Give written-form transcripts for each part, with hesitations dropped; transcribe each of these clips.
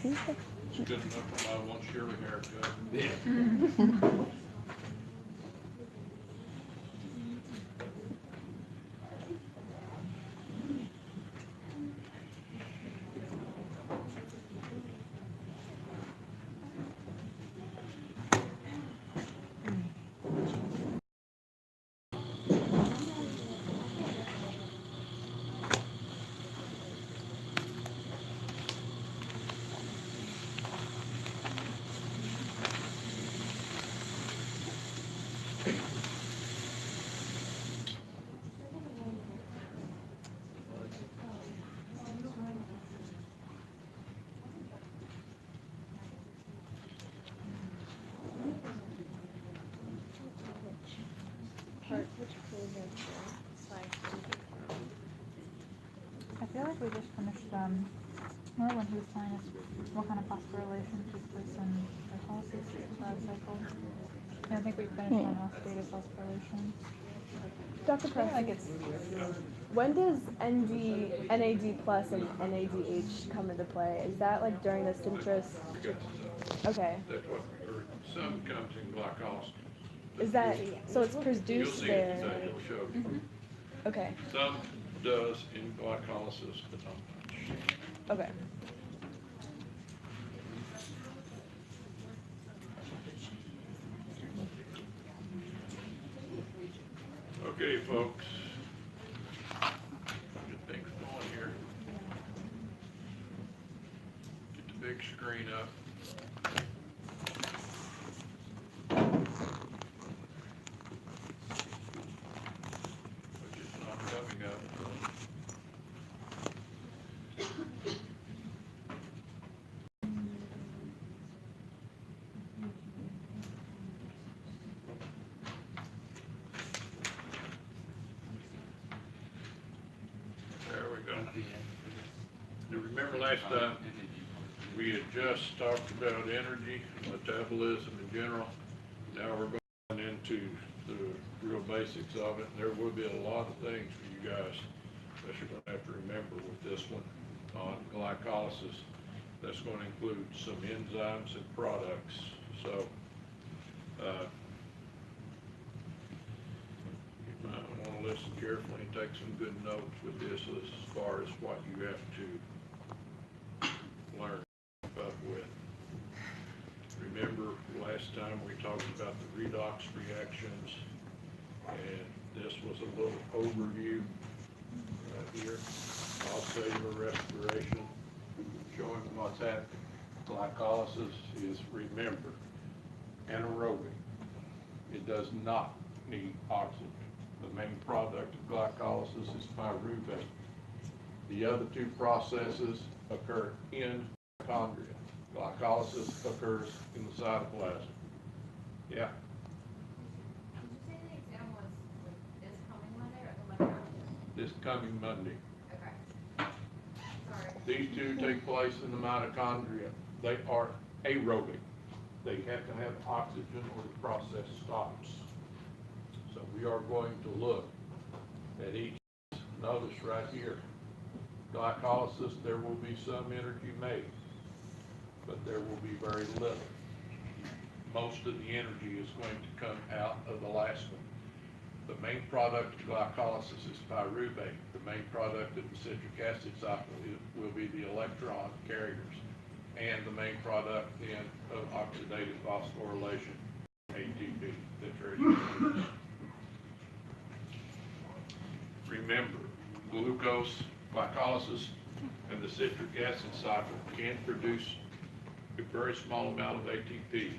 It's good enough for my one Shirley haircut. Yeah. I feel like we just finished, another one who was telling us what kind of phosphorylation takes place in glycolysis cycle. And I think we finished on oxidative phosphorylation. Dr. I feel like Press, it's, when does NAD plus and NADH come into play? Is that like during the citrus? Okay. That's what, or some comes in glycolysis. Is that, so it's You'll produced see it there? today, it'll show you. Okay, Some does in glycolysis, but not much. okay. Okay, folks. Get things going here. Get the big screen up. Which is not coming up. There we go. You remember last time, we had just talked about energy, metabolism in general. Now we're going into the real basics of it. There will be a lot of things for you guys that you're going to have to remember with this one on glycolysis. That's going to include some enzymes and products. So, you might want to listen carefully and take some good notes with this as far as what you have to learn up with. Remember last time we talked about the redox reactions, and this was a little overview right here. All cellular respiration, showing what's happening. Glycolysis is, remember, anaerobic. It does not need oxygen. The main product of glycolysis is pyruvate. The other two processes occur in mitochondria. Glycolysis occurs in the cytoplasm. Yeah. Did you say the exam was like this coming Monday or the Monday after? This coming Monday. Okay. Sorry. These two take place in the mitochondria. They are aerobic. They have to have oxygen or the process stops. So we are going to look at each. Notice right here, glycolysis, there will be some energy made, but there will be very little. Most of the energy is going to come out of the last one. The main product of glycolysis is pyruvate. The main product of the citric acid cycle will be the electron carriers. And the main product then of oxidative phosphorylation, ATP, that's ready. Remember, glucose, glycolysis, and the citric acid cycle can produce a very small amount of ATP,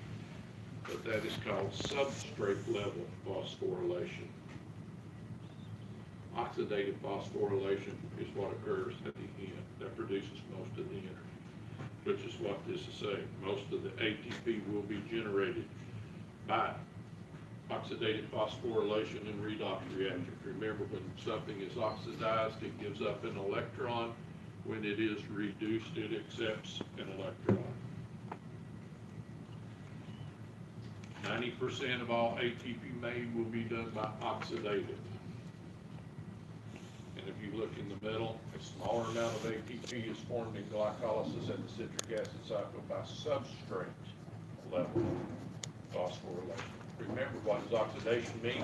but that is called substrate level phosphorylation. Oxidative phosphorylation is what occurs at the end that produces most of the energy, which is what this is saying. Most of the ATP will be generated by oxidative phosphorylation and redox reactions. Remember, when something is oxidized, it gives up an electron. When it is reduced, it accepts an electron. 90% of all ATP made will be done by oxidative. And if you look in the middle, a smaller amount of ATP is formed in glycolysis at the citric acid cycle by substrate level phosphorylation. Remember, what does oxidation mean?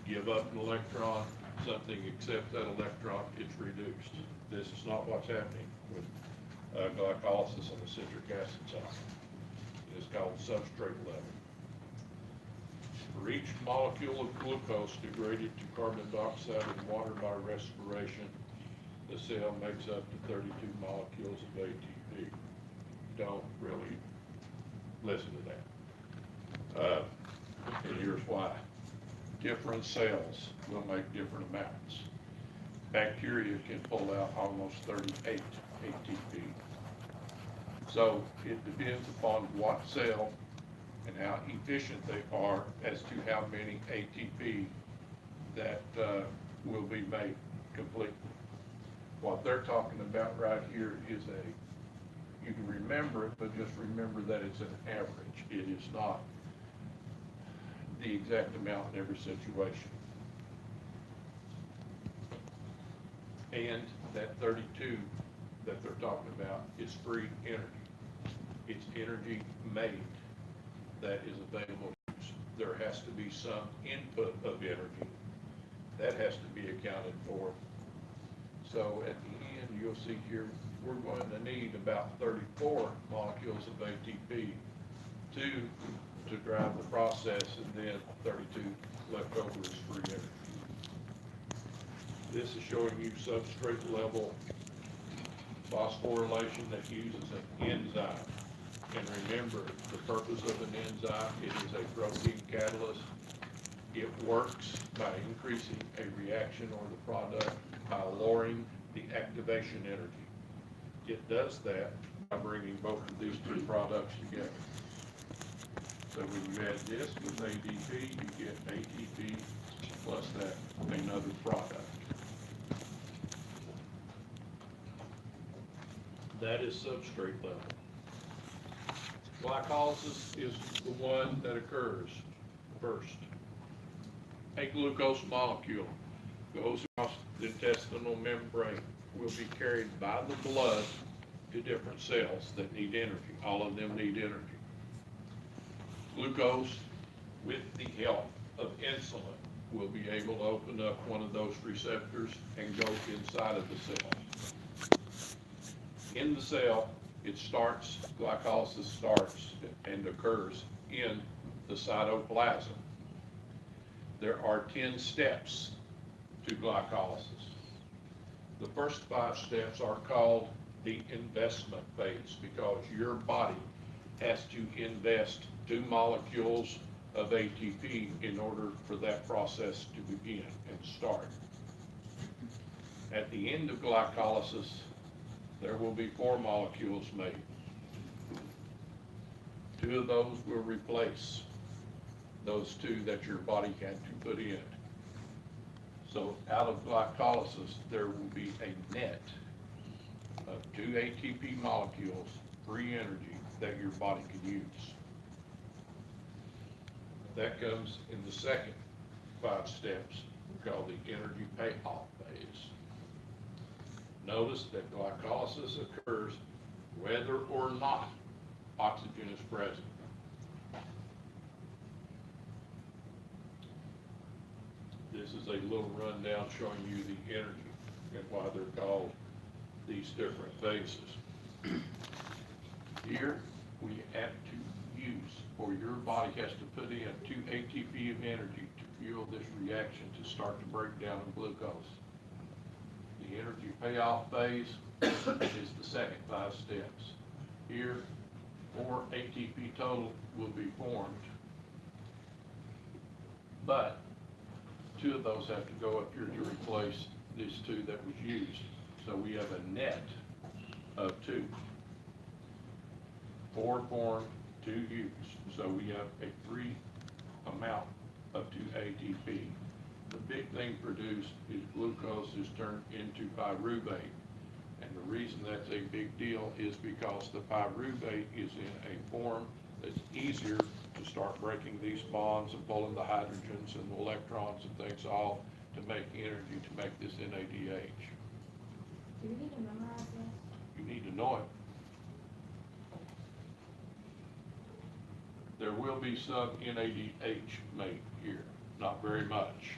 Give up an electron, something accepts that electron, it's reduced. This is not what's happening with glycolysis on the citric acid cycle. It is called substrate level. For each molecule of glucose degraded to carbon dioxide and water by respiration, the cell makes up to 32 molecules of ATP. Don't really listen to that. And here's why. Different cells will make different amounts. Bacteria can pull out almost 38 ATP. So it depends upon what cell and how efficient they are as to how many ATP that will be made completely. What they're talking about right here is you can remember it, but just remember that it's an average. It is not the exact amount in every situation. And that 32 that they're talking about is free energy. It's energy made that is available to use. There has to be some input of energy that has to be accounted for. So at the end, you'll see here, we're going to need about 34 molecules of ATP to drive the process, and then 32 left over is free energy. This is showing you substrate level phosphorylation that uses an enzyme. And remember, the purpose of an enzyme, it is a protein catalyst. It works by increasing a reaction or the product by lowering the activation energy. It does that by bringing both of these two products together. So when you add this with ADP, you get ATP plus that another product. That is substrate level. Glycolysis is the one that occurs first. A glucose molecule goes across the intestinal membrane, will be carried by the blood to different cells that need energy. All of them need energy. Glucose, with the help of insulin, will be able to open up one of those receptors and go inside of the cell. In the cell, glycolysis starts and occurs in the cytoplasm. There are 10 steps to glycolysis. The first 5 steps are called the investment phase because your body has to invest 2 molecules of ATP in order for that process to begin and start. At the end of glycolysis, there will be 4 molecules made. 2 of those will replace those 2 that your body had to put in. So out of glycolysis, there will be a net of 2 ATP molecules, free energy, that your body can use. That comes in the second 5 steps, called the energy payoff phase. Notice that glycolysis occurs whether or not oxygen is present. This is a little rundown showing you the energy and why they're called these different phases. Here we have to use, or your body has to put in 2 ATP of energy to fuel this reaction to start the breakdown of glucose. The energy payoff phase is the second 5 steps. Here, 4 ATP total will be formed, but 2 of those have to go up here to replace these 2 that was used. So we have a net of 2. 4 formed, 2 used. So we have a free amount of 2 ATP. The big thing produced is glucose is turned into pyruvate. And the reason that's a big deal is because the pyruvate is in a form that's easier to start breaking these bonds and pulling the hydrogens and the electrons and things off to make energy to make this NADH. Do we need to memorize this? You need to know it. There will be some NADH made here, not very much.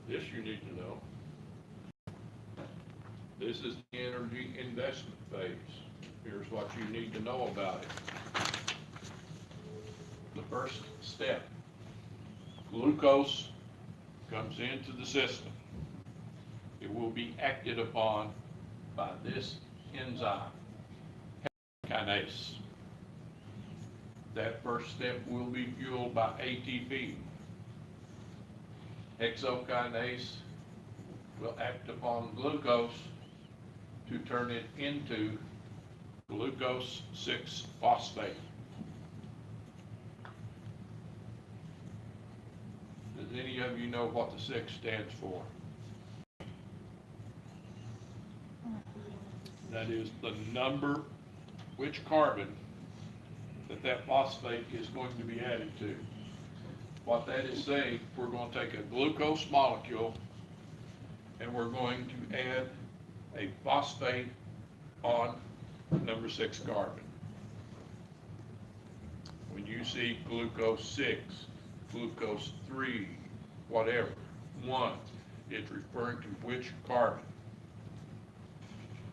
This you need to know. This is the energy investment phase. Here's what you need to know about it. The first step, glucose comes into the system. It will be acted upon by this enzyme, kinase. That first step will be fueled by ATP. Hexokinase will act upon glucose to turn it into glucose 6-phosphate. Does any of you know what the 6 stands for? That is the number, which carbon that phosphate is going to be added to. What that is saying, we're going to take a glucose molecule and we're going to add a phosphate on number 6 carbon. When you see glucose 6, glucose 3, whatever, 1, it's referring to which carbon.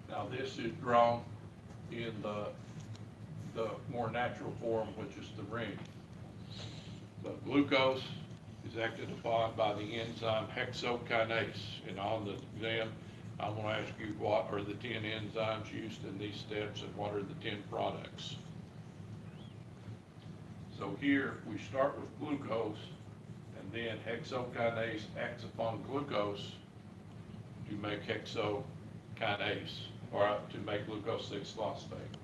Now this is drawn in the more natural form, which is the ring. But glucose is acted upon by the enzyme hexokinase. And on the exam, I'm going to ask you what are the 10 enzymes used in these steps and what are the 10 products. So here we start with glucose, and then hexokinase acts upon glucose to make hexokinase, or to make glucose 6-phosphate.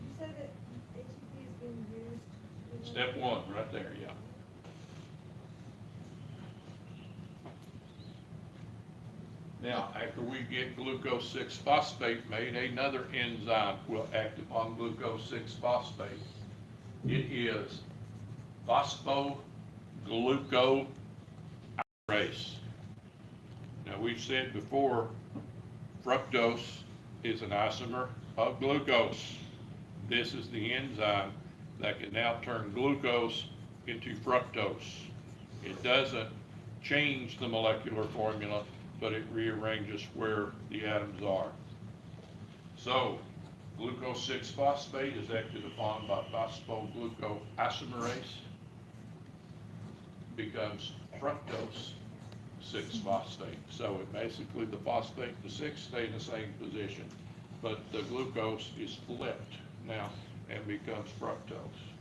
You said that ATP is being used. Step 1, right there, yeah. Now, after we get glucose 6-phosphate made, another enzyme will act upon glucose 6-phosphate. It is phosphoglucoisomerase. Now, we've said before, fructose is an isomer of glucose. This is the enzyme that can now turn glucose into fructose. It doesn't change the molecular formula, but it rearranges where the atoms are. So, glucose 6-phosphate is acted upon by phosphoglucoisomerase, becomes fructose 6-phosphate. So it basically, the phosphate and the 6 stay in the same position, but the glucose is flipped now and becomes fructose.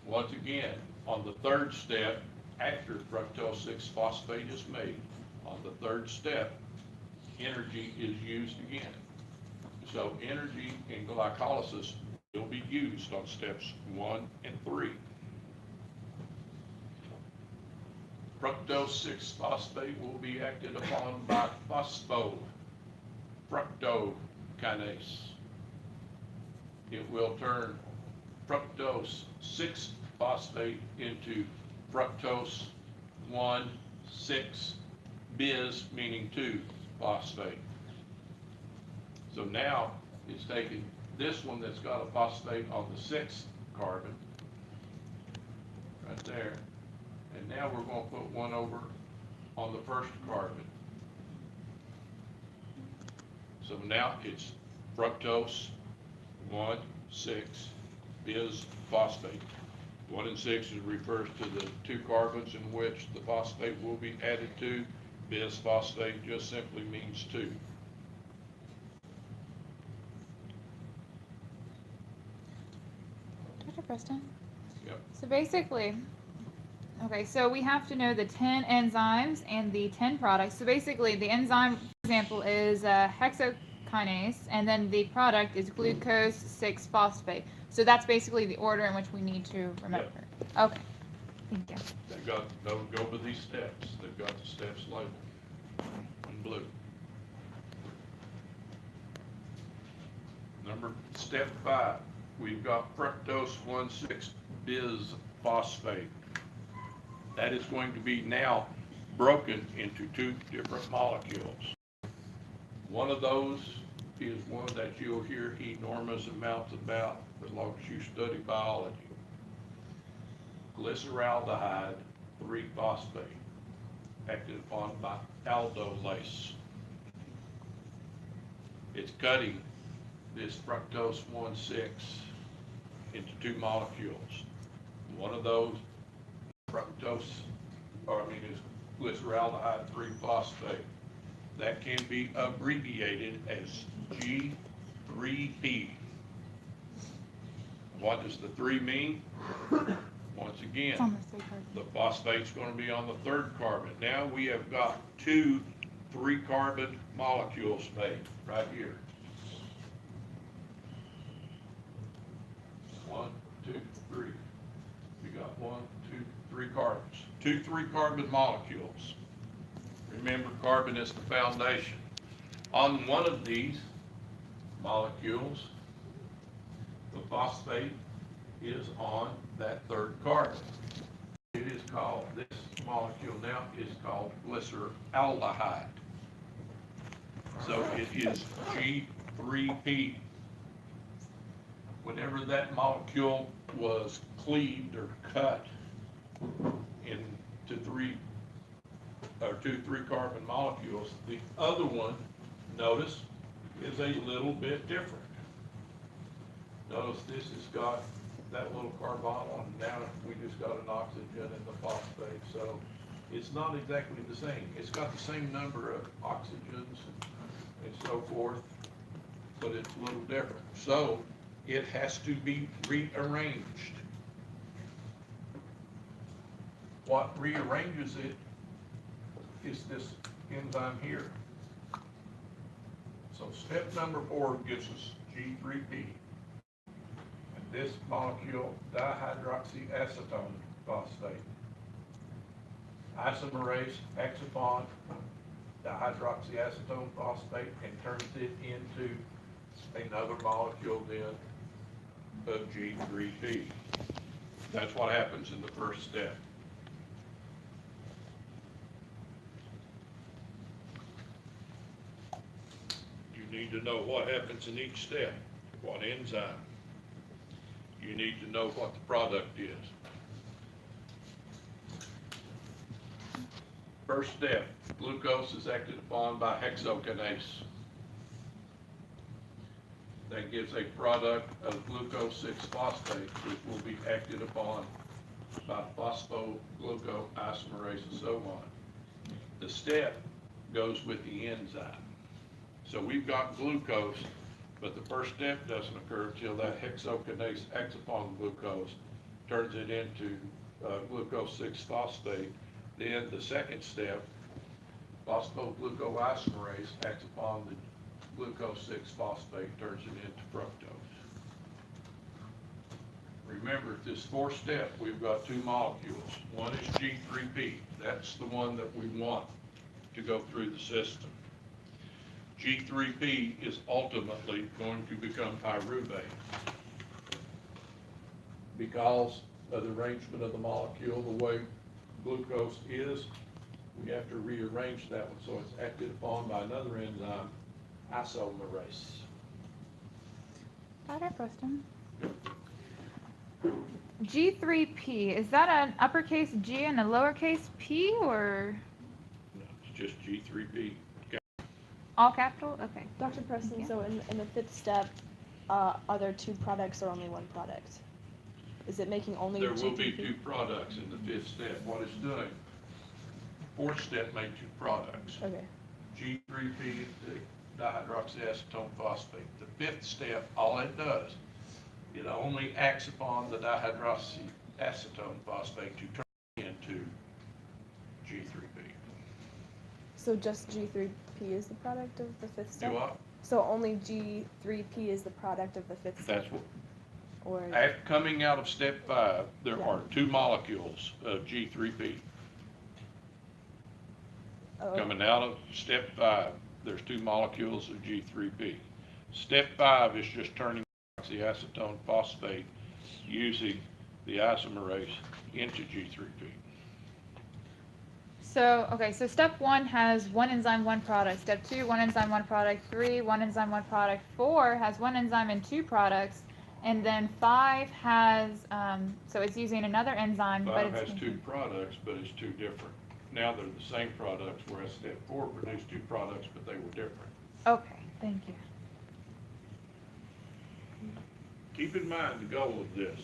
Once again, on the third step, after fructose 6-phosphate is made, on the third step, energy is used again. So energy in glycolysis will be used on steps 1 and 3. Fructose 6-phosphate will be acted upon by phosphofructokinase. It will turn fructose 6-phosphate into fructose 1,6-bis, meaning 2-phosphate. So now it's taking this one that's got a phosphate on the 6th carbon, right there, and now we're going to put one over on the 1st carbon. So now it's fructose 1,6-bis phosphate. 1 and 6 refers to the 2 carbons in which the phosphate will be added to. Bis phosphate just simply means 2. Dr. Preston? Yep. So basically, okay, so we have to know the 10 enzymes and the 10 products. So basically, the enzyme, for example, is hexokinase, and then the product is glucose 6-phosphate. So that's basically the order in which we need to remember. Okay, thank you. They've got, don't go over these steps. They've got the steps labeled in blue. Step 5, we've got fructose 1,6 bisphosphate. That is going to be now broken into 2 different molecules. One of those is one that you'll hear enormous amounts about as long as you study biology. Glyceraldehyde 3-phosphate, acted upon by aldolase. It's cutting this fructose 1,6 into 2 molecules. One of those is glyceraldehyde 3-phosphate. That can be abbreviated as G3P. What does the 3 mean? Once again, It's on the 3 card. the phosphate's going to be on the 3rd carbon. Now we have got 2 3-carbon molecules made right here. 1, 2, 3. We got 1, 2, 3 carbons. 2 3-carbon molecules. Remember, carbon is the foundation. On one of these molecules, the phosphate is on that 3rd carbon. It is called, this molecule now is called glyceraldehyde. So it is G3P. Whenever that molecule was cleaved or cut into 2 3-carbon molecules, the other one, notice, is a little bit different. Notice this has got that little carbonyl, and now we just got an oxygen in the phosphate, so it's not exactly the same. It's got the same number of oxygens and so forth, but it's a little different. So it has to be rearranged. What rearranges it is this enzyme here. So step number 4 gives us G3P. And this molecule, dihydroxyacetone phosphate. Isomerase acts upon dihydroxyacetone phosphate and turns it into another molecule then of G3P. That's what happens in the first step. You need to know what happens in each step, what enzyme. You need to know what the product is. First step, glucose is acted upon by hexokinase. That gives a product of glucose 6-phosphate, which will be acted upon by phosphoglucoisomerase and so on. The step goes with the enzyme. So we've got glucose, but the first step doesn't occur until that hexokinase acts upon glucose, turns it into glucose 6-phosphate. Then the second step, phosphoglucoisomerase acts upon the glucose 6-phosphate, turns it into fructose. Remember, at this 4th step, we've got 2 molecules. One is G3P. That's the one that we want to go through the system. G3P is ultimately going to become pyruvate. Because of the arrangement of the molecule, the way glucose is, we have to rearrange that one so it's acted upon by another enzyme, isomerase. I got a question. G3P, is that an uppercase G and a lowercase p, or No, it's just G3P. all capital? Okay. Dr. Preston, Yeah. so in the 5th step, are there 2 products or only 1 product? Is it making only There will be G3P? 2 products in the 5th step. What it's doing, 4th step made 2 products. Okay. G3P, the dihydroxyacetone phosphate. The 5th step, all it does, it only acts upon the dihydroxyacetone phosphate to turn it into G3P. So just G3P is the product of the 5th step? Do I? So only G3P is the product of the 5th step? That's what, Or after coming out of step 5, there Yeah. are 2 molecules of G3P. oh, Coming out of step 5, there's 2 molecules of G3P. Step 5 is just turning oxyacetone phosphate using the isomerase into G3P. So, okay, so step 1 has one enzyme, one product. Step 2, one enzyme, one product. 3, one enzyme, one product. 4 has one enzyme and two products. And then 5 has, so it's using another enzyme, but 5 it's has two products, but it's two different. Now they're the same products, whereas step 4 produced two products, but they were different. Okay, thank you. Keep in mind the goal of this.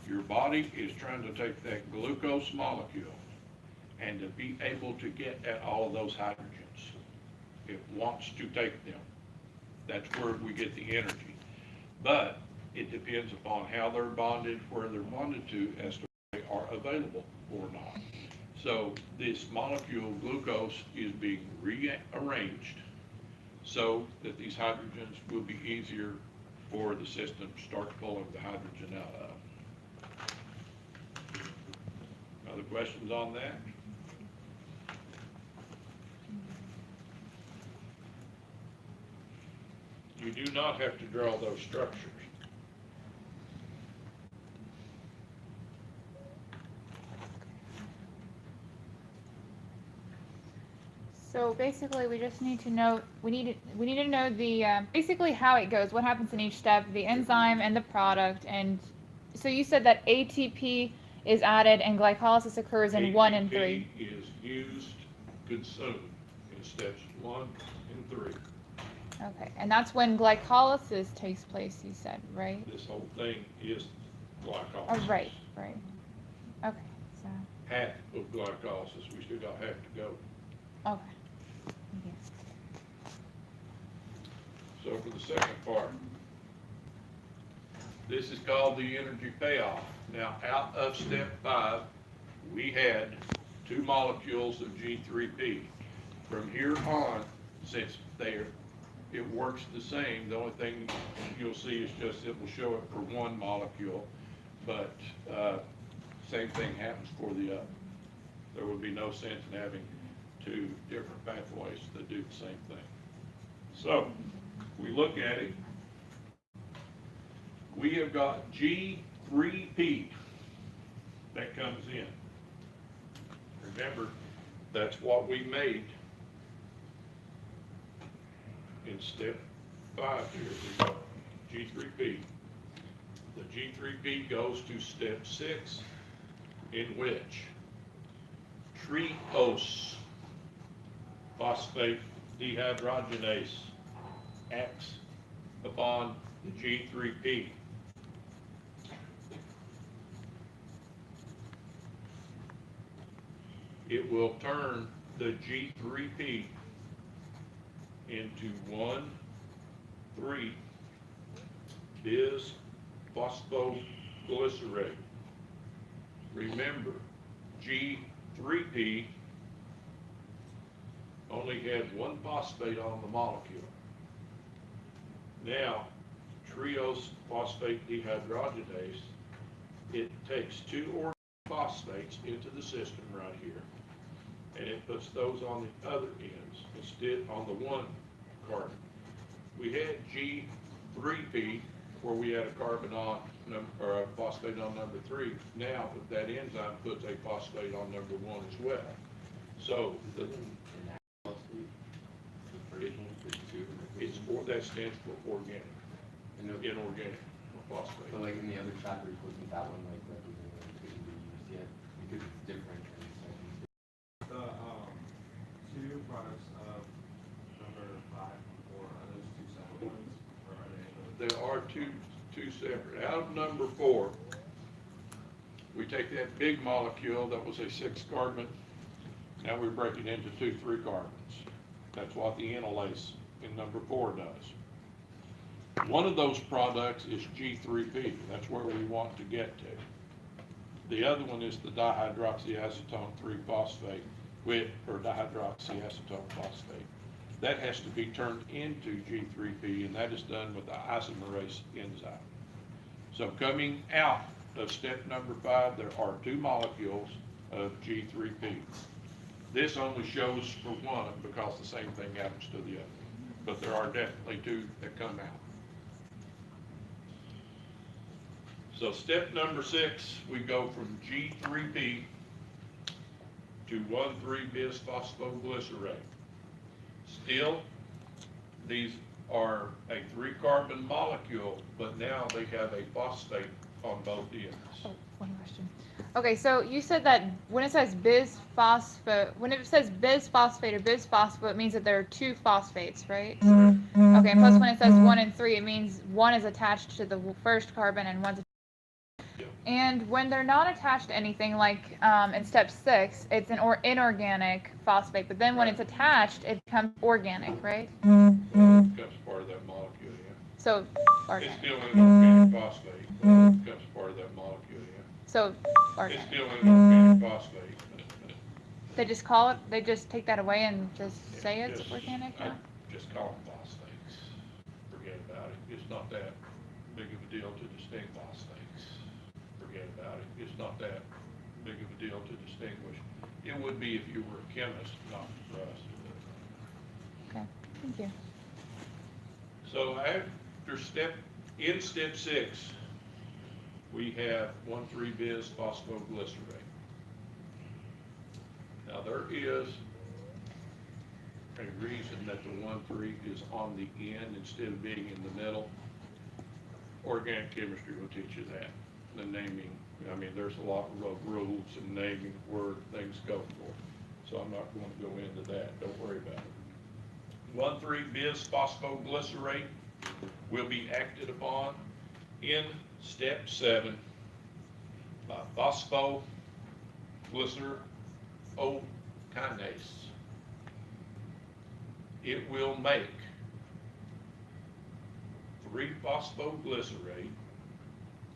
Your body is trying to take that glucose molecule and to be able to get at all of those hydrogens. It wants to take them. That's where we get the energy. But it depends upon how they're bonded, where they're bonded to, as to whether they are available or not. So this molecule glucose is being rearranged so that these hydrogens will be easier for the system to start pulling the hydrogen out of. Other questions on that? You do not have to draw those structures. So basically, we just need to know, we need to know the, basically how it goes, what happens in each step, the enzyme and the product. And so you said that ATP is added and glycolysis occurs in 1 and 3. ATP is used, consumed in steps 1 and 3. Okay, and that's when glycolysis takes place, you said, right? This whole thing is glycolysis. Oh, right. Okay, so, Half of glycolysis, we still got half to go. okay. Thank you. So for the second part, this is called the energy payoff. Now, out of step 5, we had 2 molecules of G3P. From here on, since it works the same, the only thing you'll see is just it will show it for 1 molecule, but same thing happens for the other. There would be no sense in having 2 different pathways that do the same thing. So, we look at it. We have got G3P that comes in. Remember, that's what we made in step 5 here. We got G3P. The G3P goes to step 6, in which triose phosphate dehydrogenase acts upon the G3P. It will turn the G3P into 1,3-bisphosphoglycerate. Remember, G3P only had 1 phosphate on the molecule. Now, triose phosphate dehydrogenase, it takes 2 organic phosphates into the system right here, and it puts those on the other ends instead on the 1 carbon. We had G3P where we had a carbon on or a phosphate on number 3. Now that enzyme puts a phosphate on number 1 as well. So that stands for organic, inorganic phosphate. So like in the other chapters, wasn't that one like represented or couldn't be used yet because it's different? The 2 products of number 5 or are those 2 separate ones or are they? There are two separate. Out of number 4, we take that big molecule that was a 6 carbon. Now we break it into 2 3 carbons. That's what the enolase in number 4 does. One of those products is G3P. That's where we want to get to. The other one is the dihydroxyacetone 3-phosphate or dihydroxyacetone phosphate. That has to be turned into G3P, and that is done with the isomerase enzyme. So coming out of step number 5, there are 2 molecules of G3P. This only shows for 1 because the same thing happens to the other. but there are definitely two that come out. So step number 6, we go from G3P to 1,3-bisphosphoglycerate. Still, these are a 3-carbon molecule, but now they have a phosphate on both ends. Oh, one question. Okay, so you said that when it says bisphosphate or bisphosphate, it means that there are 2 phosphates, right? Okay, and plus when it says 1 and 3, it means 1 is attached to the first carbon and 1's. And when they're not attached to anything, like in step 6, it's an inorganic phosphate. But then when it's attached, it becomes organic, right? Well, it becomes part of that molecule, yeah. So It's organic. still an organic phosphate, but it becomes part of that molecule, yeah. So It's organic. still an organic phosphate. They just call it. They just take that away and just Yeah, say it's just- organic. I Now? just call them phosphates. Forget about it. It's not that big of a deal to distinguish phosphates. Forget about it. It's not that big of a deal to distinguish. It would be if you were a chemist, not for us. Okay, thank you. So after step 6, we have 1,3-bisphosphoglycerate. Now there is a reason that the 1,3 is on the end instead of being in the middle. Organic chemistry will teach you that. The naming, I mean, there's a lot of rules and naming where things go for. So I'm not going to go into that. Don't worry about it. 1,3-bisphosphoglycerate will be acted upon in step 7 by phosphoglycerokinase. It will make 3-phosphoglycerate.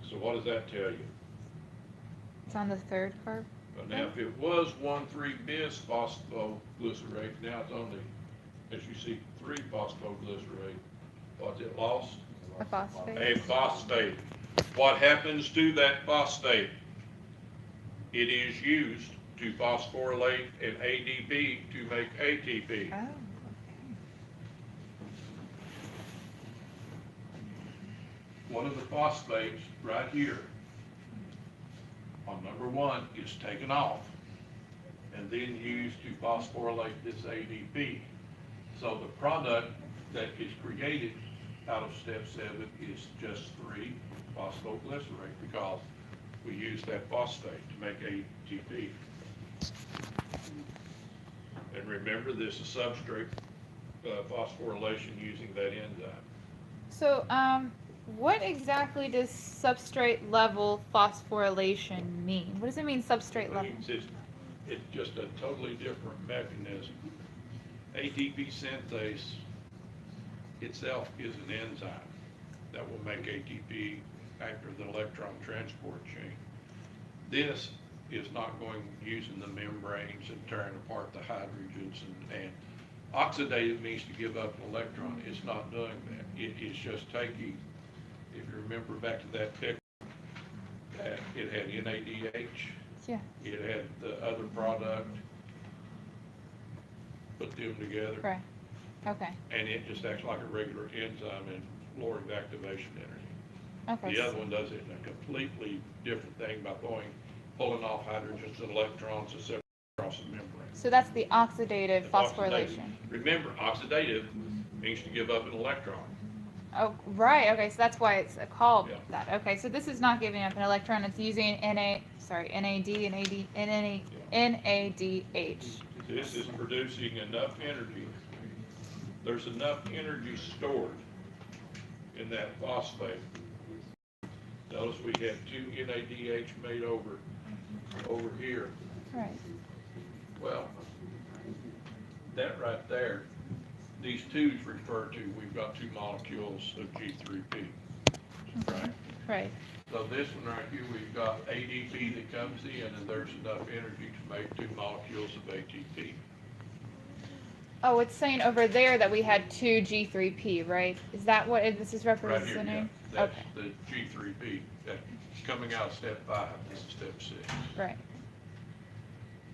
So what does that tell you? It's on the 3rd carb. But now, if it was 1,3-bisphosphoglycerate, now it's only, as you see, 3-phosphoglycerate. What's it lost? A phosphate. A phosphate. What happens to that phosphate? It is used to phosphorylate an ADP to make ATP. Oh. One of the phosphates right here on number 1 is taken off and then used to phosphorylate this ADP. So the product that is created out of step 7 is just 3-phosphoglycerate because we use that phosphate to make ATP. And remember, this is substrate phosphorylation using that enzyme. So, what exactly does substrate level phosphorylation mean? What does it mean, substrate level? It's just a totally different mechanism. ATP synthase itself is an enzyme that will make ATP after the electron transport chain. This is not going using the membranes and tearing apart the hydrogens and oxidative means to give up an electron. It's not doing that. It is just taking, if you remember back to that picture, that it had NADH. Yeah. It had the other product, put them together, Right. Okay. and it just acts like a regular enzyme in lowering the activation energy. Okay. The other one does it in a completely different thing by pulling off hydrogens and electrons and separate across the membrane. So that's the oxidative It's phosphorylation. oxidative. Remember, oxidative means to give up an electron. Oh, right. Okay, so that's why it's called Yeah. that. Okay, so this is not giving up an electron. It's using NAD and NADH. This is producing enough energy. There's enough energy stored in that phosphate. Notice we have 2 NADH made over here. Right. Well, that right there, these 2's refer to, we've got 2 molecules of G3P, right? Right. So this one right here, we've got ADP that comes in, and there's enough energy to make 2 molecules of ATP. Oh, it's saying over there that we had 2 G3P, right? Is that what this is Right here, representing? yeah, that's Okay. the G3P, that's coming out of step 5, this is step 6. Right.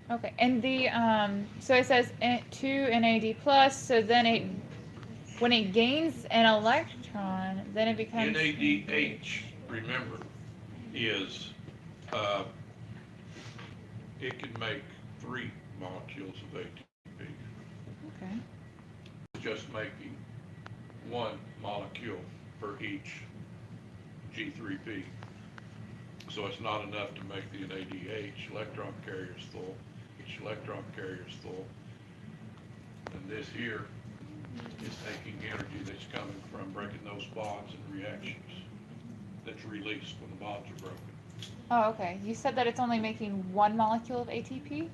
Okay, and the so it says 2 NAD plus, so then when it gains an electron, then it becomes. NADH, remember, is, it can make 3 molecules of ATP. Okay. It's just making 1 molecule for each G3P. So it's not enough to make the NADH. Electron carrier is full. Each electron carrier is full. And this here is taking energy that's coming from breaking those bonds and reactions that's released when the bonds are broken. Oh, okay. You said that it's only making 1 molecule of ATP?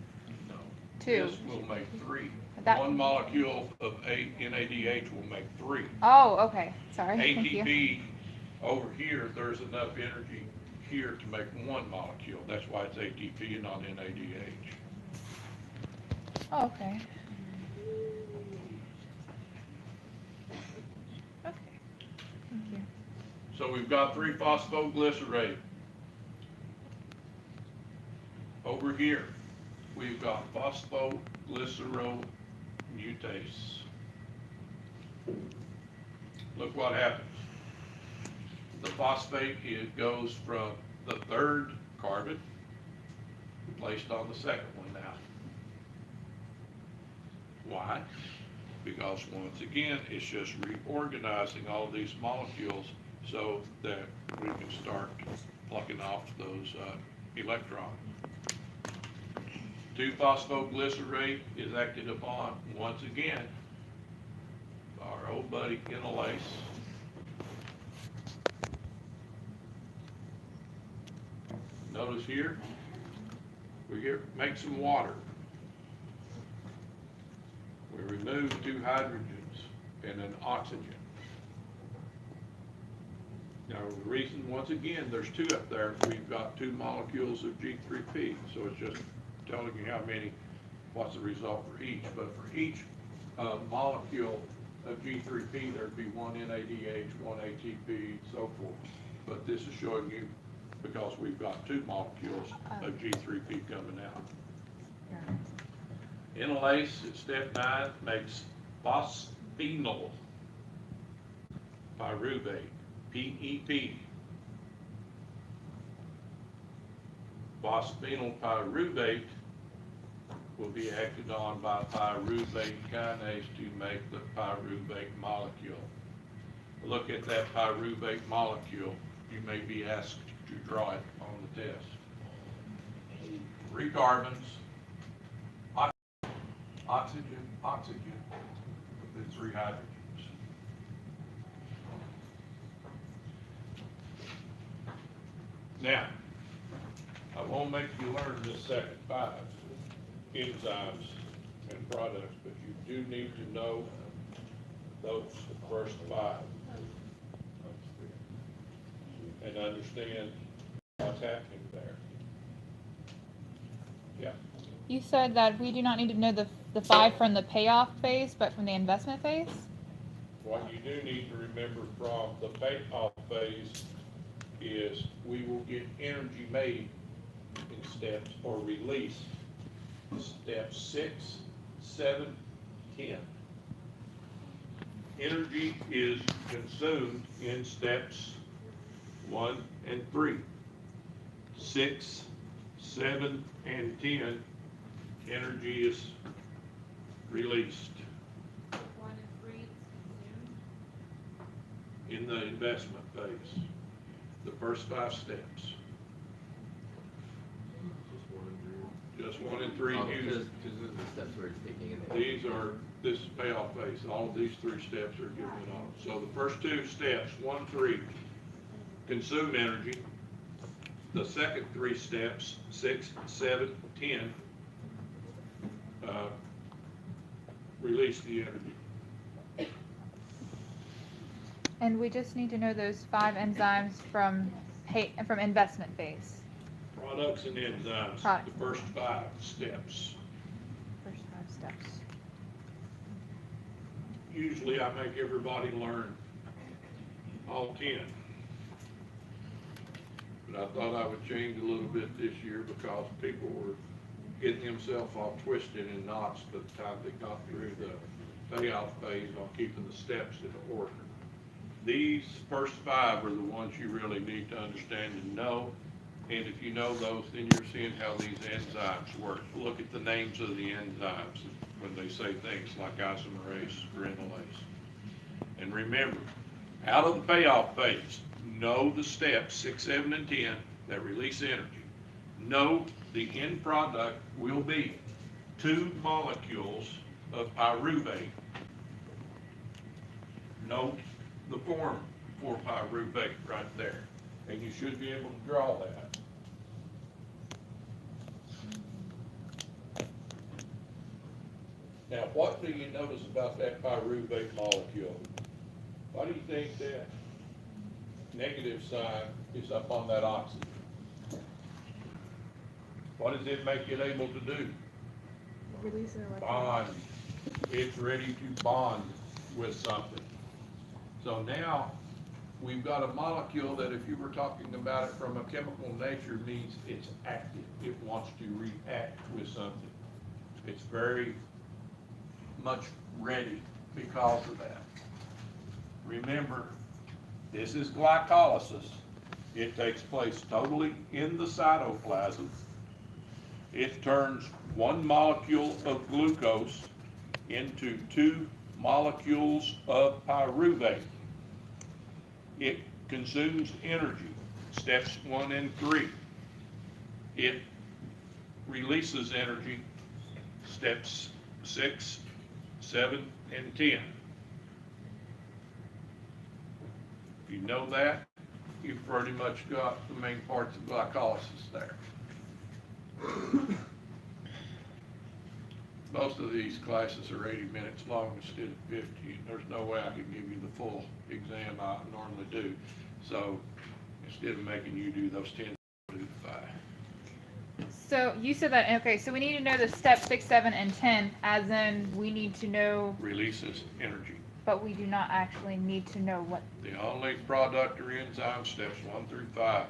No. 2. This will make 3. That- 1 molecule of NADH will make 3. Oh, okay. Sorry. Thank you. ATP, over here, there's enough energy here to make 1 molecule. That's why it's ATP and not NADH. Oh, okay. Okay. Thank you. So we've got 3-phosphoglycerate. Over here, we've got phosphoglycerol mutase. Look what happens. The phosphate, it goes from the 3rd carbon placed on the 2nd one now. Why? Because once again, it's just reorganizing all these molecules so that we can start plucking off those electrons. 2-phosphoglycerate is acted upon once again by our old buddy enolase. Notice here, make some water. We remove 2 hydrogens and an oxygen. Now, the reason, once again, there's 2 up there, we've got 2 molecules of G3P, so it's just telling you how many, what's the result for each. But for each molecule of G3P, there'd be 1 NADH, 1 ATP, so forth. But this is showing you because we've got 2 molecules of G3P coming out. Enolase at step 9 makes phosphenyl pyruvate, PEP. Phosphenyl pyruvate will be acted on by pyruvate kinase to make the pyruvate molecule. Look at that pyruvate molecule. You may be asked to draw it on the test. 3 carbons, oxygen, oxygen, with the 3 hydrogens. Now, I won't make you learn the second 5 enzymes and products, but you do need to know those first 5 and understand what's happening there. Yeah. You said that we do not need to know the 5 from the payoff phase, but from the investment phase? What you do need to remember from the payoff phase is we will get energy made in steps or release steps 6, 7, 10. Energy is consumed in steps 1 and 3. 6, 7, and 10, energy is released 1 and 3 is consumed. in the investment phase. The first 5 steps. Just 1 and 3 Oh, use. because this is the steps where it's taking it. This is payoff phase. All of these 3 steps are given it on. So the first 2 steps, 1, 3, consume energy. The second 3 steps, 6, 7, 10, release the energy. And we just need to know those 5 enzymes from investment phase. Products and enzymes, Product. the first 5 steps. First 5 steps. Usually I make everybody learn all 10. But I thought I would change a little bit this year because people were getting themselves all twisted in knots by the time they got through the payoff phase on keeping the steps in order. These first 5 are the ones you really need to understand and know. And if you know those, then you're seeing how these enzymes work. Look at the names of the enzymes when they say things like isomerase, granulase. And remember, out of the payoff phase, know the steps 6, 7, and 10 that release energy. Know the end product will be 2 molecules of pyruvate. Note the form for pyruvate right there, and you should be able to draw that. Now, what do you notice about that pyruvate molecule? Why do you think that negative sign is up on that oxygen? What does it make it able to do? Release an electron. Bond. It's ready to bond with something. So now, we've got a molecule that if you were talking about it from a chemical nature means it's active. It wants to react with something. It's very much ready because of that. Remember, this is glycolysis. It takes place totally in the cytoplasm. It turns 1 molecule of glucose into 2 molecules of pyruvate. It consumes energy, steps 1 and 3. It releases energy, steps 6, 7, and 10. If you know that, you've pretty much got the main parts of glycolysis there. Most of these classes are 80 minutes long instead of 50. There's no way I can give you the full exam I normally do. So instead of making you do those 10, I'll do the 5. So you said that, okay, so we need to know the step 6, 7, and 10, as in we need to know, Releases energy. but we do not actually need to know what, The only product or enzyme steps 1 through 5.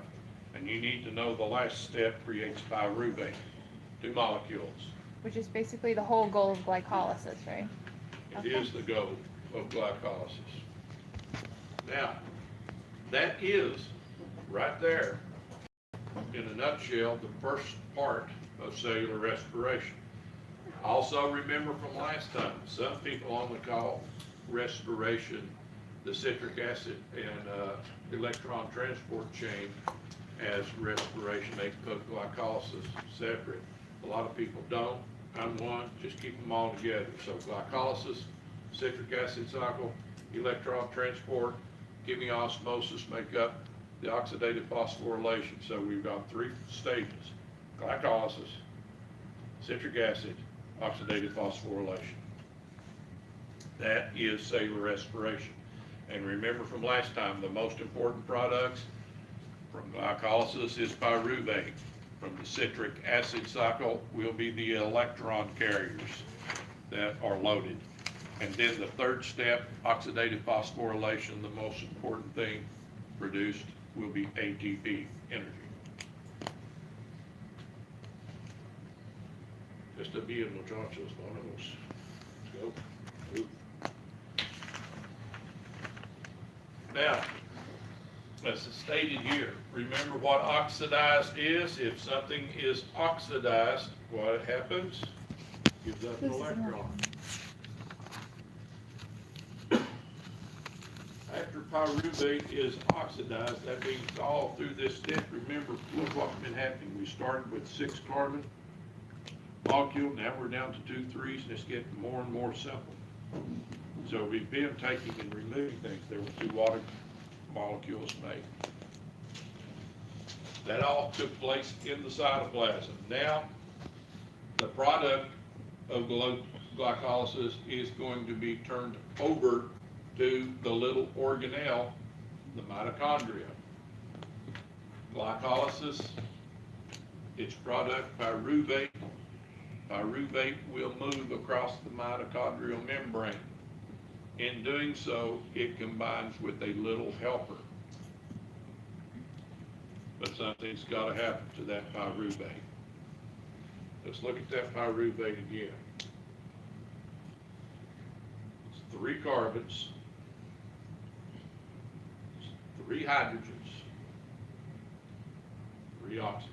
And you need to know the last step creates pyruvate, 2 molecules. which is basically the whole goal of glycolysis, right? It is the goal of glycolysis. Now, that is, right there, in a nutshell, the first part of cellular respiration. Also, remember from last time, some people only call respiration the citric acid and electron transport chain as respiration. They put glycolysis separate. A lot of people don't. I'm one, just keep them all together. So glycolysis, citric acid cycle, electron transport, chemiosmosis make up the oxidative phosphorylation. So we've got 3 stages: glycolysis, citric acid, oxidative phosphorylation. That is cellular respiration. And remember from last time, the most important products from glycolysis is pyruvate. From the citric acid cycle will be the electron carriers that are loaded. And then the 3rd step, oxidative phosphorylation, the most important thing produced will be ATP, energy. Just a bien muchachos, vámonos. Let's go. Move. Now, as stated here, remember what oxidized is. If something is oxidized, what happens? Gives up an electron. After pyruvate is oxidized, that means all through this step, remember, look what's been happening. We started with 6 carbon molecule, now we're down to 2 3s, and it's getting more and more simple. So we've been taking and removing things. There were 2 water molecules made. That all took place in the cytoplasm. Now, the product of glycolysis is going to be turned over to the little organelle, the mitochondria. Glycolysis, its product, pyruvate. Pyruvate will move across the mitochondrial membrane. In doing so, it combines with a little helper. But something's got to happen to that pyruvate. Let's look at that pyruvate again. 3 carbons, 3 hydrogens, 3 oxygens.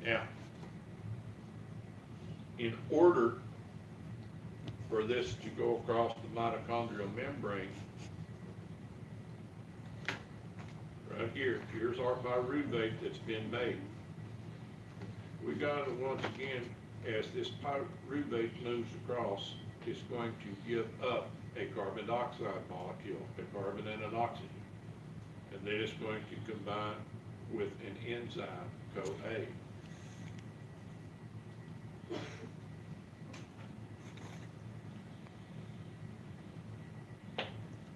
Now, in order for this to go across the mitochondrial membrane, right here, here's our pyruvate that's been made. We got to, once again, as this pyruvate moves across, it's going to give up a carbon dioxide molecule, a carbon and an oxygen. And then it's going to combine with an enzyme, CoA.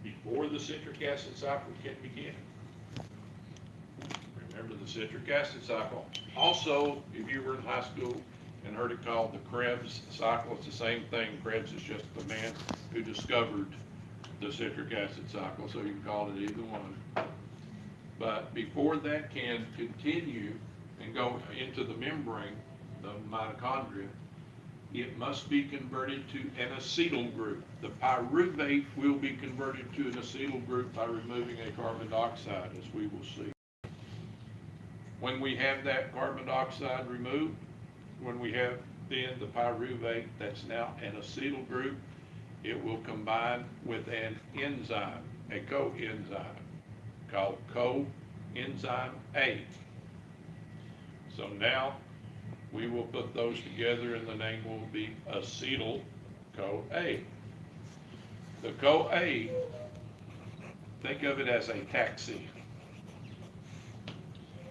Before the citric acid cycle can begin. Remember the citric acid cycle. Also, if you were in high school and heard it called the Krebs cycle, it's the same thing. Krebs is just the man who discovered the citric acid cycle, so you can call it either one. But before that can continue and go into the membrane, the mitochondria, it must be converted to an acetyl group. The pyruvate will be converted to an acetyl group by removing a carbon dioxide, as we will see. When we have that carbon dioxide removed, when we have then the pyruvate that's now an acetyl group, it will combine with an enzyme, a coenzyme, called coenzyme A. So now we will put those together and the name will be acetyl-CoA. The CoA, think of it as a taxi.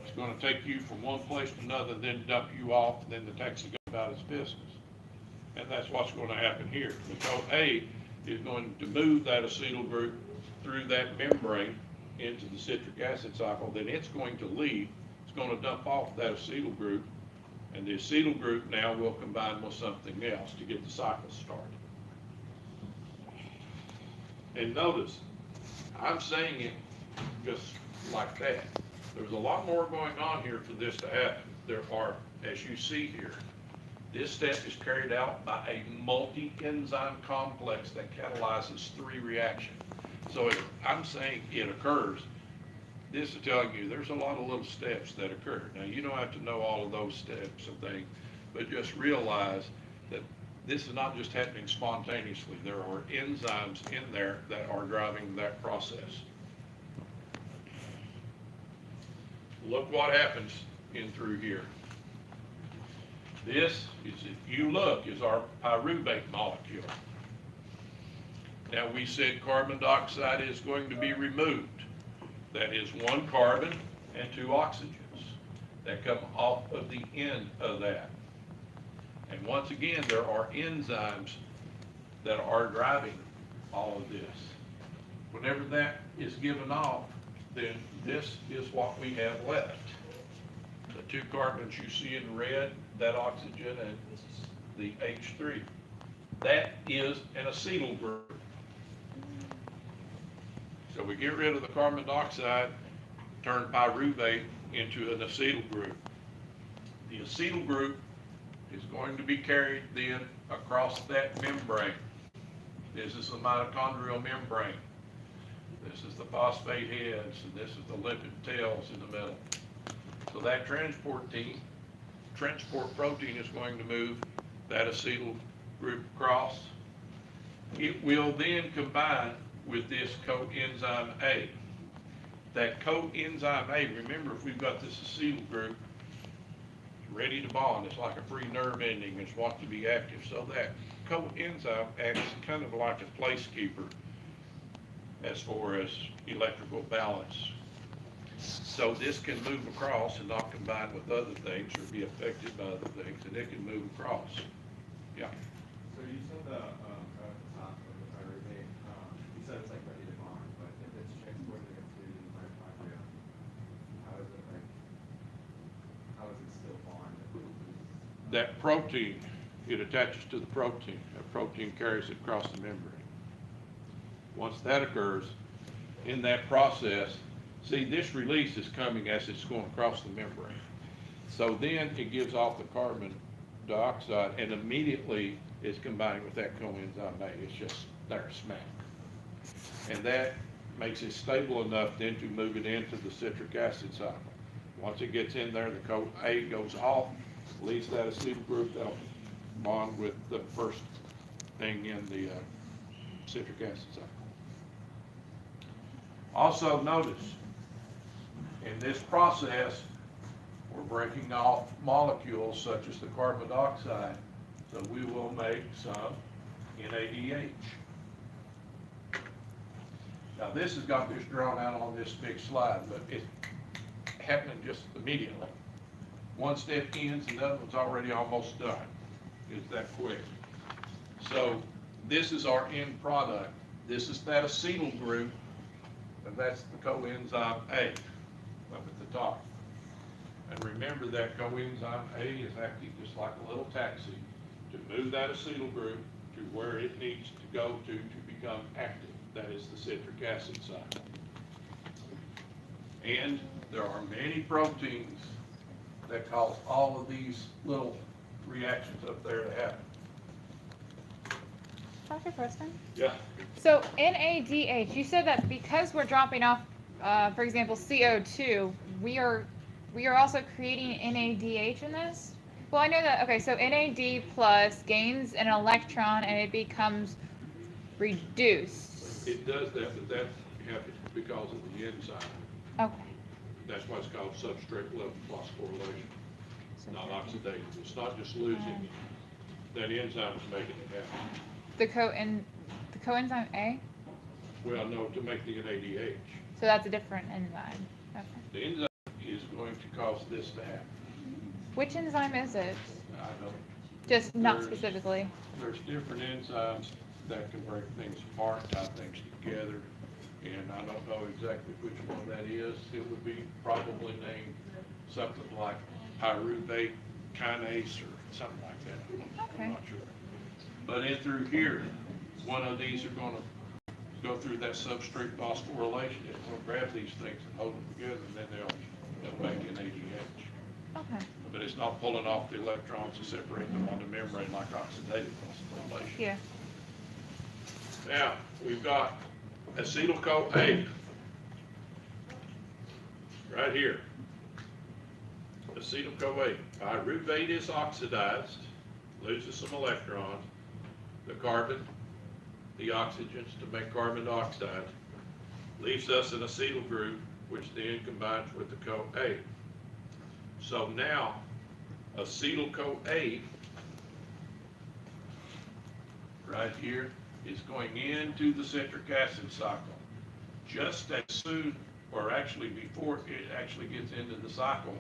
It's going to take you from one place to another, then dump you off, and then the taxi goes about its business. And that's what's going to happen here. The CoA is going to move that acetyl group through that membrane into the citric acid cycle. Then it's going to leave. It's going to dump off that acetyl group, and the acetyl group now will combine with something else to get the cycle started. And notice, I'm saying it just like that. There's a lot more going on here for this to happen. There are, as you see here, this step is carried out by a multi-enzyme complex that catalyzes 3 reactions. So if I'm saying it occurs, this is telling you there's a lot of little steps that occur. Now, you don't have to know all of those steps and things, but just realize that this is not just happening spontaneously. There are enzymes in there that are driving that process. Look what happens in through here. This is, if you look, is our pyruvate molecule. Now, we said carbon dioxide is going to be removed. That is 1 carbon and 2 oxygens that come off of the end of that. And once again, there are enzymes that are driving all of this. Whenever that is given off, then this is what we have left. The 2 carbons you see in red, that oxygen and the H3. That is an acetyl group. So we get rid of the carbon dioxide, turn pyruvate into an acetyl group. The acetyl group is going to be carried then across that membrane. This is the mitochondrial membrane. This is the phosphate heads, and this is the lipid tails in the middle. So that transport protein is going to move that acetyl group across. It will then combine with this coenzyme A. That coenzyme A, remember, if we've got this acetyl group ready to bond, it's like a free nerve ending, it's what to be active. So that coenzyme acts kind of like a placekeeper as far as electrical balance. So this can move across and not combine with other things or be affected by other things, and it can move across. Yeah. So you said the, at the top of the pyruvate, you said it's like ready to bond, but if it's transported into the mitochondria, how is it still bonded? That protein, it attaches to the protein. That protein carries it across the membrane. Once that occurs, in that process, see, this release is coming as it's going across the membrane. So then it gives off the carbon dioxide, and immediately is combining with that coenzyme A. It's just there, smack. And that makes it stable enough then to move it into the citric acid cycle. Once it gets in there, the CoA goes off, leaves that acetyl group, that'll bond with the first thing in the citric acid cycle. Also notice, in this process, we're breaking off molecules such as the carbon dioxide, so we will make some NADH. Now this has got this drawn out on this big slide, but it's happening just immediately. One step ends and the other one's already almost done. It's that quick. So this is our end product. This is that acetyl group, and that's the coenzyme A up at the top. And remember that coenzyme A is acting just like a little taxi to move that acetyl group to where it needs to go to become active. That is the citric acid cycle. And there are many proteins that cause all of these little reactions up there to happen. Dr. Preston? Yeah. So NADH, you said that because we're dropping off, for example, CO2, we are also creating NADH in this? Well, I know that, okay, so NAD plus gains an electron and it becomes reduced. It does that, but that happens because of the enzyme. Okay. That's why it's called substrate level phosphorylation, not oxidative. It's not just losing, that enzyme is making it happen. The coenzyme A? Well, no, to make the NADH. So that's a different enzyme. Okay. The enzyme is going to cause this to happen. Which enzyme is it? I don't, Just not There's- specifically. there's different enzymes that can break things apart, tie things together, and I don't know exactly which one that is. It would be probably named something like pyruvate kinase or something like that. Okay. I'm not sure. But in through here, one of these are gonna go through that substrate phosphorylation. It's gonna grab these things and hold them together, and then they'll make an ADH. Okay. But it's not pulling off the electrons and separating them on the membrane like oxidative phosphorylation. Yeah. Now, we've got acetyl-CoA right here. Acetyl-CoA. Pyruvate is oxidized, loses some electrons, the carbon, the oxygens to make carbon dioxide, leaves us an acetyl group, which then combines with the CoA. So now, acetyl-CoA right here is going into the citric acid cycle. Just as soon, or actually before it actually gets into the cycle,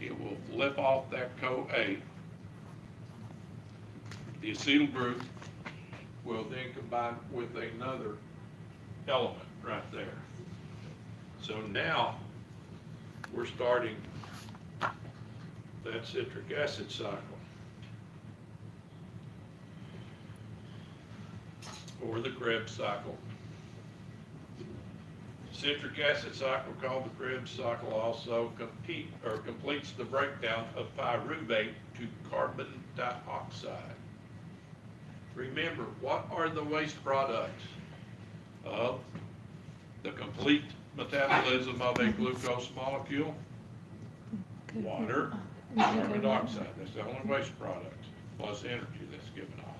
it will flip off that CoA. The acetyl group will then combine with another element right there. So now we're starting that citric acid cycle, or the Krebs cycle. Citric acid cycle, called the Krebs cycle, also completes the breakdown of pyruvate to carbon dioxide. Remember, what are the waste products of the complete metabolism of a glucose molecule? Water, carbon dioxide. That's the only waste product, plus energy that's given off.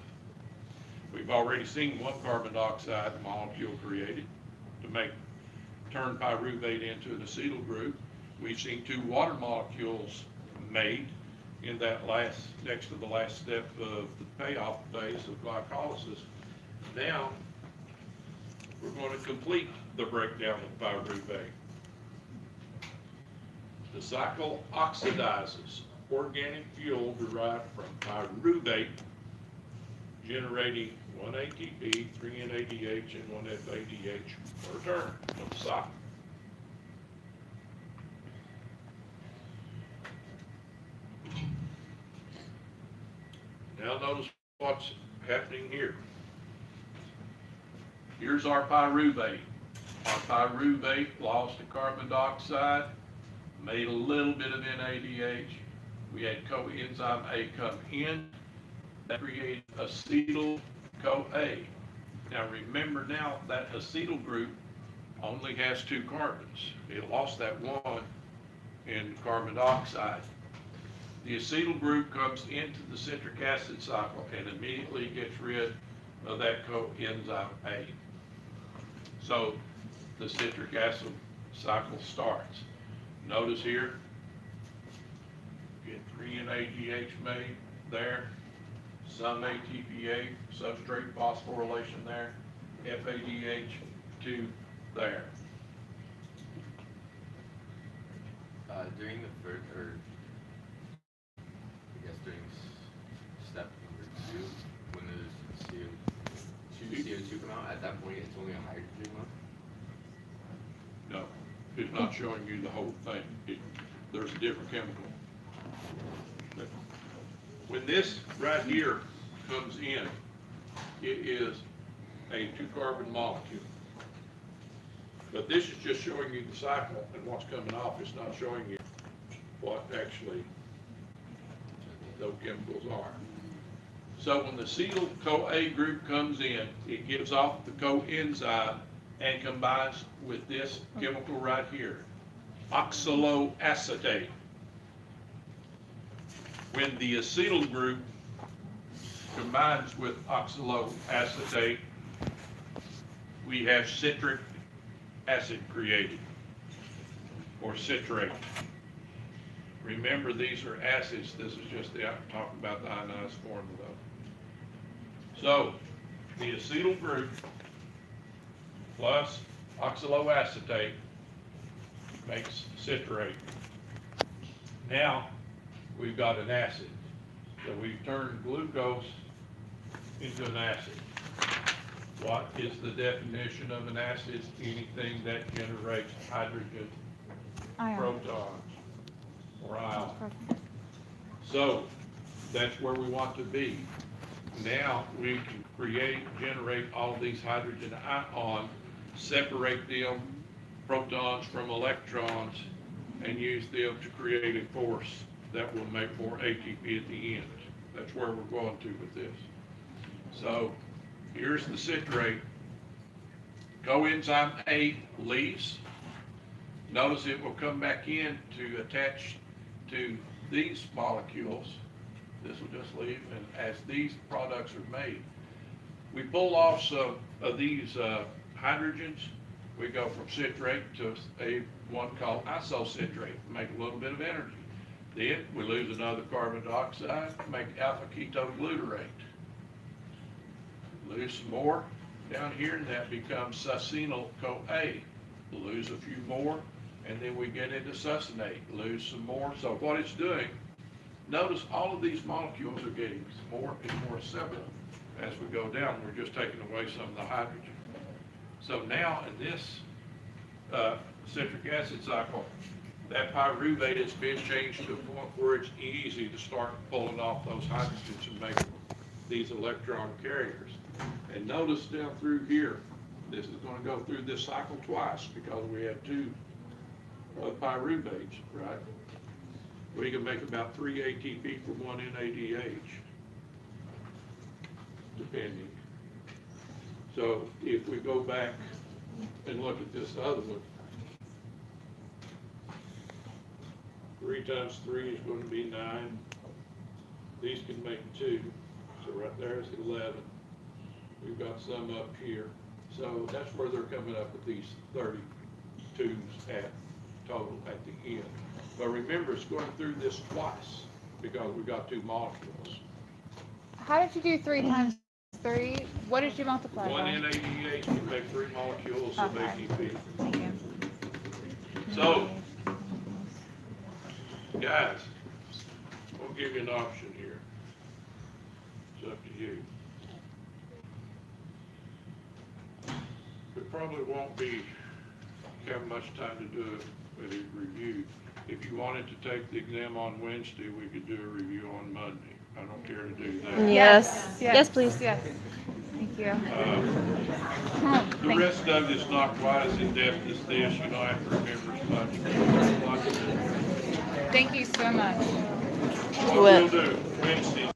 We've already seen one carbon dioxide molecule created to turn pyruvate into an acetyl group. We've seen two water molecules made in that next to the last step of the payoff phase of glycolysis. Now, we're going to complete the breakdown of pyruvate. The cycle oxidizes organic fuel derived from pyruvate, generating 1 ATP, 3 NADH, and 1 FADH per turn of the cycle. Now notice what's happening here. Here's our pyruvate. Our pyruvate lost the carbon dioxide, made a little bit of NADH. We had coenzyme A come in, that created acetyl-CoA. Now remember now that acetyl group only has 2 carbons. It lost that one in carbon dioxide. The acetyl group comes into the citric acid cycle and immediately gets rid of that coenzyme A. So the citric acid cycle starts. Notice here, get 3 NADH made there, some ATPA, substrate phosphorylation there, FADH2 there. During the first, or I guess during step number 2, when there's CO2 come out, at that point it's only a hydrogen one? No, it's not showing you the whole thing. There's a different chemical. But when this right here comes in, it is a 2-carbon molecule. But this is just showing you the cycle and what's coming off. It's not showing you what actually those chemicals are. So when the acetyl-CoA group comes in, it gives off the coenzyme and combines with this chemical right here, oxaloacetate. When the acetyl group combines with oxaloacetate, we have citric acid created, or citrate. Remember, these are acids. This is just I'm talking about the ionized form of those. So the acetyl group plus oxaloacetate makes citrate. Now we've got an acid. So we've turned glucose into an acid. What is the definition of an acid? Anything that generates hydrogen, Ion. protons, or ions. Perfect. So that's where we want to be. Now we can generate all these hydrogen ions, separate them, protons from electrons, and use them to create a force that will make more ATP at the end. That's where we're going to with this. So here's the citrate. Coenzyme A leaves. Notice it will come back in to attach to these molecules. This will just leave, and as these products are made, we pull off some of these hydrogens. We go from citrate to one called isocitrate, make a little bit of energy. Then we lose another carbon dioxide, make alpha ketoglutarate. Lose some more down here, and that becomes succinyl-CoA. Lose a few more, and then we get into succinate. Lose some more. So what it's doing, notice all of these molecules are getting more and more separate. As we go down, we're just taking away some of the hydrogen. So now in this citric acid cycle, that pyruvate has been changed to a point where it's easy to start pulling off those hydrogens and making these electron carriers. And notice down through here, this is going to go through this cycle twice because we have 2 pyruvates, right? We can make about 3 ATP from 1 NADH, depending. So if we go back and look at this other one, 3 times 3 is going to be 9. These can make 2. So right there is 11. We've got some up here. So that's where they're coming up with these 32s at total at the end. But remember, it's going through this twice because we've got 2 molecules. How did you do 3 times 3? What did you multiply 1 by? NADH can make 3 molecules of Okay. ATP. Thank you. So, guys, we'll give you an option here. It's up to you. We probably won't have much time to do a review. If you wanted to take the exam on Wednesday, we could do a review on Monday. I don't care to do that. Yes. Yes, please. Yes. Thank you. The Thank- rest of it is not quite as in-depth as this. You don't have to remember as much. Thank you so much. What we'll do, Wednesday,